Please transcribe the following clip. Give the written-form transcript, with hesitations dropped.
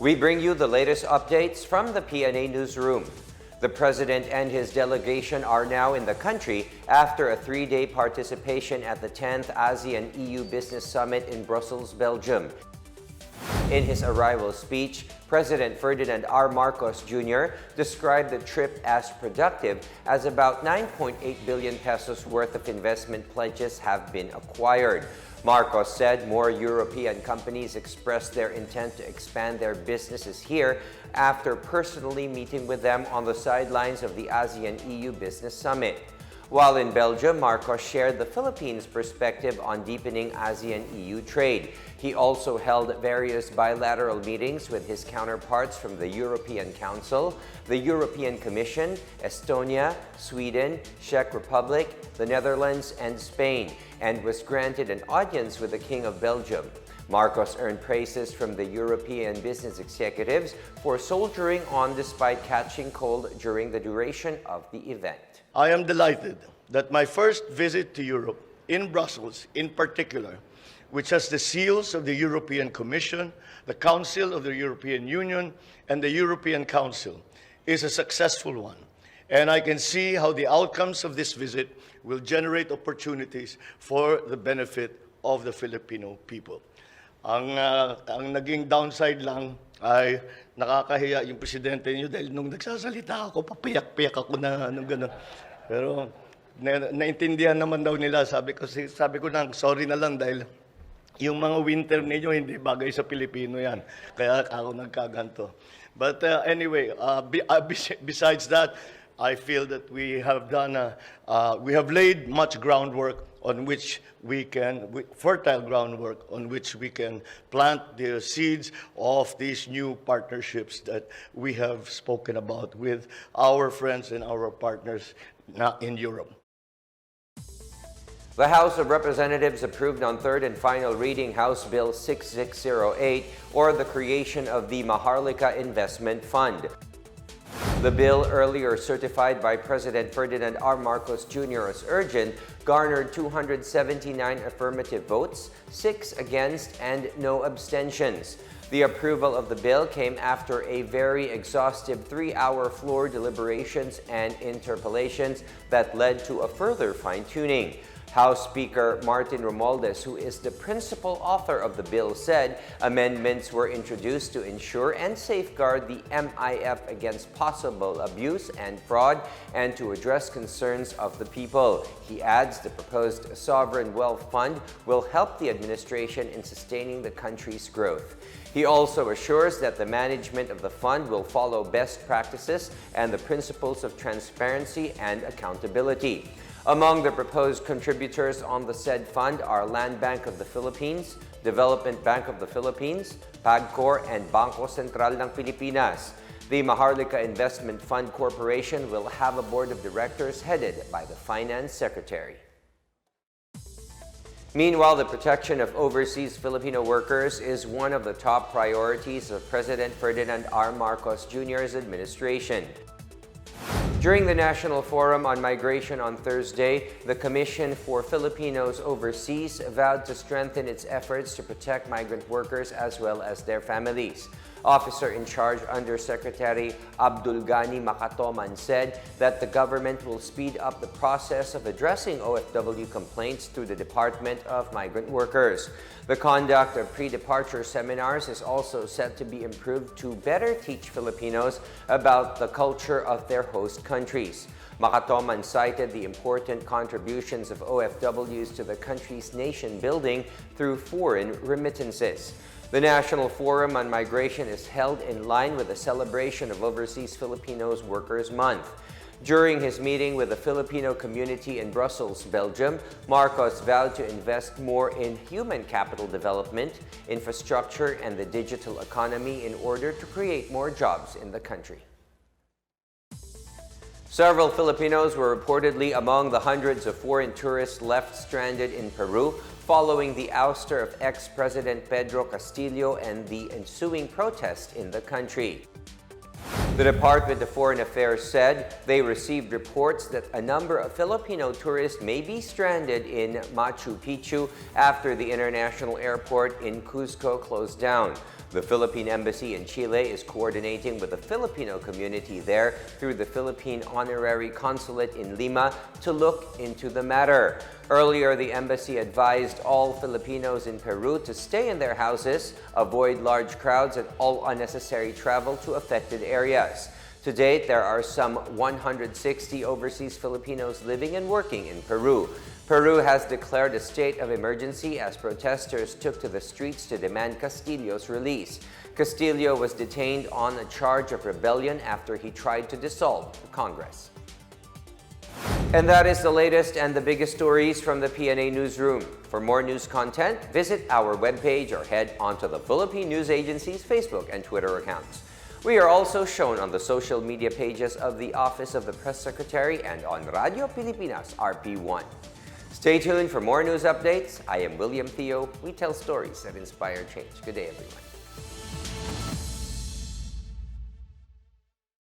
We bring you the latest updates from the Pna Newsroom. The President and his delegation are now in the country after a 3-day participation at the 10th ASEAN-EU Business Summit in Brussels, Belgium. In his arrival speech, President Ferdinand R. Marcos Jr. described the trip as productive as about 9.8 billion pesos worth of investment pledges have been acquired. Marcos said more European companies expressed their intent to expand their businesses here after personally meeting with them on the sidelines of the ASEAN-EU Business Summit. While in Belgium, Marcos shared the Philippines' perspective on deepening ASEAN-EU trade. He also held various bilateral meetings with his counterparts from the European Council, the European Commission, Estonia, Sweden, Czech Republic, the Netherlands, and Spain, and was granted an audience with the King of Belgium. Marcos earned praises from the European business executives for soldiering on despite catching cold during the duration of the event. I am delighted that my first visit to Europe, in Brussels in particular, which has the seals of the European Commission, the Council of the European Union, and the European Council, is a successful one. And I can see how the outcomes of this visit will generate opportunities for the benefit of the Filipino people. Ang naging downside lang ay nakakahiya yung presidente niyo dahil nung nagsasalita ako, papiyak-piyak ako na gano'n. Pero naintindihan naman daw nila, sabi ko nang sorry na lang dahil yung mga winter ninyo hindi bagay sa Pilipino yan. Kaya ako nagkaganto. But anyway, besides that, I feel that we have laid much groundwork on which we can, fertile groundwork on which we can plant the seeds of these new partnerships that we have spoken about with our friends and our partners in Europe. The House of Representatives approved on third and final reading House Bill 6608, or the creation of the Maharlika Investment Fund. The bill, earlier certified by President Ferdinand R. Marcos Jr. as urgent, garnered 279 affirmative votes, 6 against, and no abstentions. The approval of the bill came after a very exhaustive 3-hour floor deliberations and interpellations that led to a further fine-tuning. House Speaker Martin Romualdez, who is the principal author of the bill, said amendments were introduced to ensure and safeguard the MIF against possible abuse and fraud and to address concerns of the people. He adds the proposed Sovereign Wealth Fund will help the administration in sustaining the country's growth. He also assures that the management of the fund will follow best practices and the principles of transparency and accountability. Among the proposed contributors on the said fund are Land Bank of the Philippines, Development Bank of the Philippines, PAGCOR, and Bangko Sentral ng Pilipinas. The Maharlika Investment Fund Corporation will have a board of directors headed by the Finance Secretary. Meanwhile, the protection of overseas Filipino workers is one of the top priorities of President Ferdinand R. Marcos Jr.'s administration. During the National Forum on Migration on Thursday, the Commission for Filipinos Overseas vowed to strengthen its efforts to protect migrant workers as well as their families. Officer in charge Undersecretary Abdul Ghani Makatoman said that the government will speed up the process of addressing OFW complaints through the Department of Migrant Workers. The conduct of pre-departure seminars is also set to be improved to better teach Filipinos about the culture of their host countries. Makatoman cited the important contributions of OFWs to the country's nation building through foreign remittances. The National Forum on Migration is held in line with the celebration of Overseas Filipinos Workers Month. During his meeting with the Filipino community in Brussels, Belgium, Marcos vowed to invest more in human capital development, infrastructure, and the digital economy in order to create more jobs in the country. Several Filipinos were reportedly among the hundreds of foreign tourists left stranded in Peru following the ouster of ex-President Pedro Castillo and the ensuing protest in the country. The Department of Foreign Affairs said they received reports that a number of Filipino tourists may be stranded in Machu Picchu after the international airport in Cuzco closed down. The Philippine Embassy in Chile is coordinating with the Filipino community there through the Philippine Honorary Consulate in Lima to look into the matter. Earlier, the embassy advised all Filipinos in Peru to stay in their houses, avoid large crowds, and all unnecessary travel to affected areas. To date, there are some 160 overseas Filipinos living and working in Peru. Peru has declared a state of emergency as protesters took to the streets to demand Castillo's release. Castillo was detained on a charge of rebellion after he tried to dissolve the Congress. And that is the latest and the biggest stories from the Pna Newsroom. For more news content, visit our webpage or head onto the Philippine News Agency's Facebook and Twitter accounts. We are also shown on the social media pages of the Office of the Press Secretary and on Radio Pilipinas RP1. Stay tuned for more news updates. I am William Theo. We tell stories that inspire change. Good day, everyone.